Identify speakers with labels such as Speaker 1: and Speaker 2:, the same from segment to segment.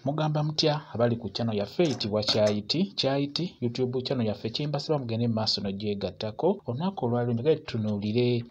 Speaker 1: Mugamba mutya abali ku channel yaffe eyitibwa Kyayiti YouTube channel yaffe kimbasaba mugende maaso n'ogyegattako. Olunaku olwaleero njagala tutunuulire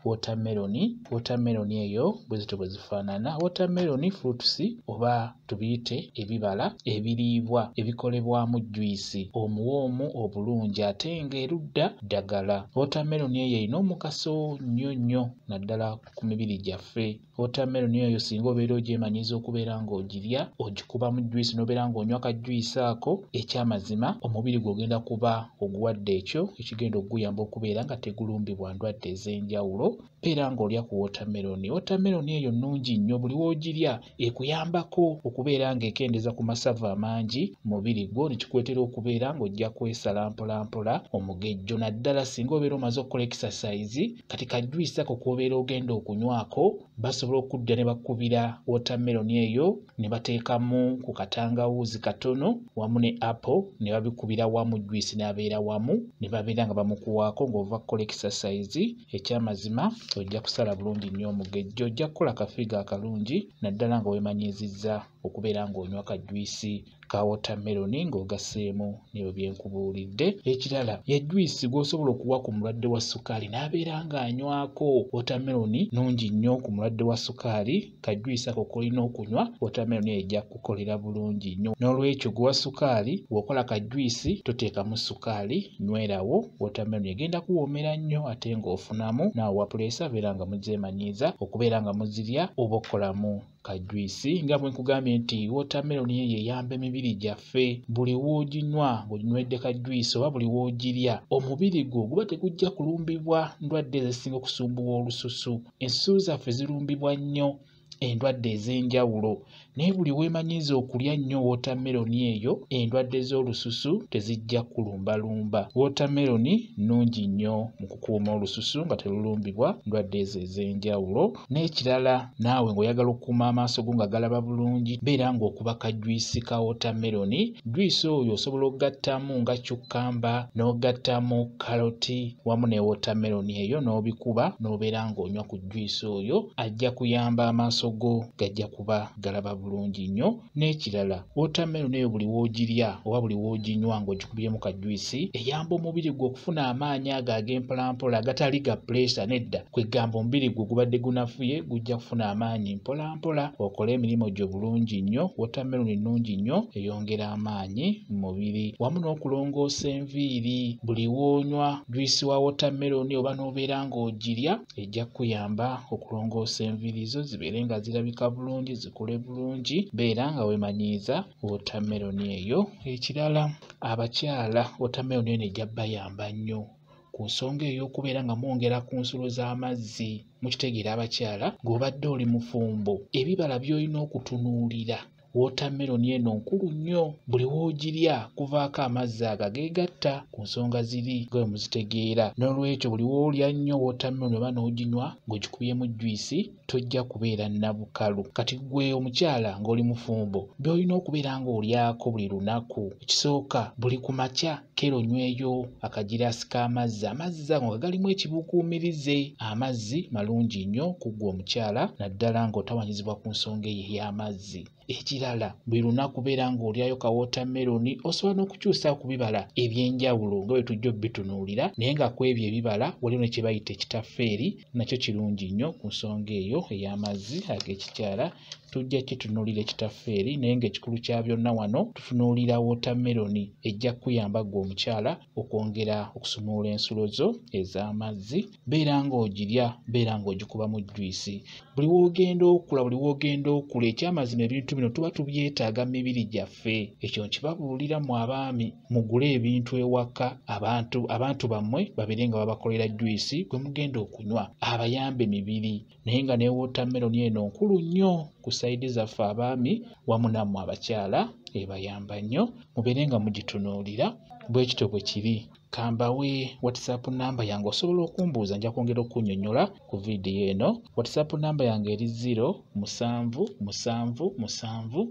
Speaker 1: watermelon eyo bwezityo bwe zifaanana. Watermelon fruits oba tubiyite ebibala ebiriibwa ebikolebwamu juice omuwoomu obulungi ate ng'erudda ddagala. Watermelon eyo erina omugaso nnyo naddala ku mibiri gyaffe. Watermelon eyo singa obeera ogyemanyiiza okubeera ng'ogirya ogikubamu juice n'obeera ng'onywa ka juice ako eky'amazima omubiri gw'ogenda kuba oguwadde ekyo ekigenda okuguyamba okubeera nga tegulumbibwa ndwadde ez'enjawulo. Beera ng'olya ku watermelon. Watermelon eyo nnungi nnyo, buli w'ogirya ekuyambako okubeera ng'ekendeeza ku masavu amangi mu mubiri gwo nekikuleetera okubeera ng'ojja kwesala mpolampola omugejjo. Naddala singa obeera omaze okukola exercise kati ka juice ako k'obeera ogenda okunywako basobola okudda ne bakubira watermelon eyo ne bateekamu ku katangawuuzi katono wamu ne apple ne babikubira wamu juice n'abeera wamu ne babeera nga bamukuwaako ng'ova kukola exercise. Eky'amazima ojja kusala bulungi nnyo omugejjo, ojja kukola kafiga akalungi naddala nga weemanyiizizza okubeera ng'onywa ka juice ka watermelon ng'ogasseemu n'ebyo bye nkubuulidde. Ekirala ye juice gw'osobola okuwa ku mulwadde wa ssukaali n'abeera ng'anywako. Watermelon nnungi nnyo ku mulwadde wa ssukaali, ka juice ako k'olina okunywa watermelon ejja kukolera bulungi nnyo. N'olwekyo gwe wa ssukaali bw'okola ka juice toteekamu ssukaali, nywerawo. Watermelon egenda kuwoomera nnyo ate ng'ofunamu naawe wa puleesa beera nga mugyemanyiiza okubeera nga muzirya oba okolamu ka juice. Nga bwe nkugambye nti watermelon eyo eyamba emibiri gyaffe. Buli w'oginywa ng'oginywedde ka juice oba buli w'ogirya omubiri gwo guba tegujja kulumbibwa ndwadde ezisinga okusumbuwa olususu. Ensusu zaffe zirumbibwa nnyo endwadde ez'enjawulo naye buli weemanyiiza okulya nnyo watermelon eyo endwadde z'olususu tezijja kulumbalumba. Watermelon nnungi nnyo mu kukuuma olususu nga terulumbibwa ndwadde ezo ez'enjawulo. N'ekirala naawe ng'oyagala okukuuma amaaso go nga galaba bulungi beera ng'okuba ka juice ka watermelon. Juice oyo osobola okugattamu nga cucumber n'ogattamu karoti wamu ne watermelon eyo n'obikuba n'obeera ng'onywa ku juice oyo, ajja kuyamba amaaso go gajja kuba galaba bulungi nnyo. N'ekirala watermelon eyo buli w'ogirya oba buli w'oginywa ng'ogikubyemu ka juice eyamba omubiri gwo okufuna amaanyi ago ag'empolampola agatali ga pressure nedda, kwegamba omubiri gwo gubadde gunafuye gujja kufuna amaanyi mpolampola okole emirimu gyo bulungi nnyo. Watermelon nnungi nnyo eyongera amaanyi mu mubiri wamu n'okulongoosa enviiri. Buli w'onywa juice wa watermelon oba n'obeera ng'ogirya ejja kuyamba okulongoosa enviiri zo zibeere nga zirabika bulungi zikule bulungi. Beera nga weemanyiiza watermelon eyo. Ekirala abakyala watermelon eno ejja bayamba nnyo ku nsonga ey'okubeera nga mwongera ku nsulo z'amazzi. Mukitegeera abakyala, ng'obadde oli mufumbo ebibala by'olina okutunuulira watermelon eno nkulu nnyo. Buli w'ogirya kuvaako amazzi ago ageegatta ku nsonga ziri nga bwe muzitegeera. N'olwekyo buli w'olya nnyo watermelon oba n'oginywa ng'ogikubyemu juice tojja kubeera nabukalu. Kati gwe omukyala ng'oli mufumbo by'olina okubeera ng'olyako buli lunaku. Ekisooka buli ku makya kero nyweyo akagiraasi k'amazzi, amazzi ago nga galimu ekibukuumirize. Amazzi malungi nnyo ku gwe omukyala naddala ng'otawanyizibwa ku nsonga eyo ey'amazzi. Ekirala buli lunaku beera ng'olyayo ka watermelon. Osobola n'okukyusa ku bibala eby'enjawulo nga bwe tujja obbitunuulira naye nga ku ebyo ebibala waliwo ne kye bayita ekitaffeeri, nakyo kirungi nnyo ku nsonga eyo ey'amazzi ag'ekikyala. Tujja kitunuulira ekitaffeeri naye ng'ekikulu kya byonna wano tutunuulira watermelon. Ejja kuyamba gwe omukyala okwongera okusumulula ensulo zo ez'amazzi. Beera ng'ogirya, beera ng'ogikuba mu juice. Buli w'ogenda okula, buli w'ogenda okula, ekyamazima ebintu bino tuba tubyetaaga mu mibiri gyaffe. Ekyo nkibabuulira mu abaami mugule ebintu ewaka abantu bammwe babeere nga babakolera juice gwe mugenda okunywa abayambe emibiri. Naye nga ne watermelon eno nkulu nnyo ku sayidi zaffe abaami wamu nammwe abakyala ebayamba nnyo. Mubeere nga mugitunuulira bwe kityo bwe kiri. Kambawe WhatsApp namba yange osobola okumbuuza, nja kwongera okunnyonnyola ku vidiyo eno. WhatsApp namba yange eri 07777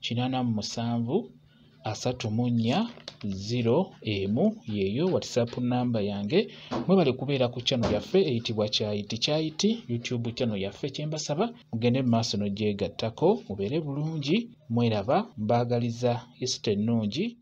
Speaker 1: 847 34 0 yeyo WhatsApp namba yange. Mwebale kubeera ku channel yaffe eyitibwa Kyayiti YouTube channel yaffe. Kyembasaba mugende mu maaso n'ogyegattako mubeere bulungi. Mweraba, mbaagaliza Easter ennungi.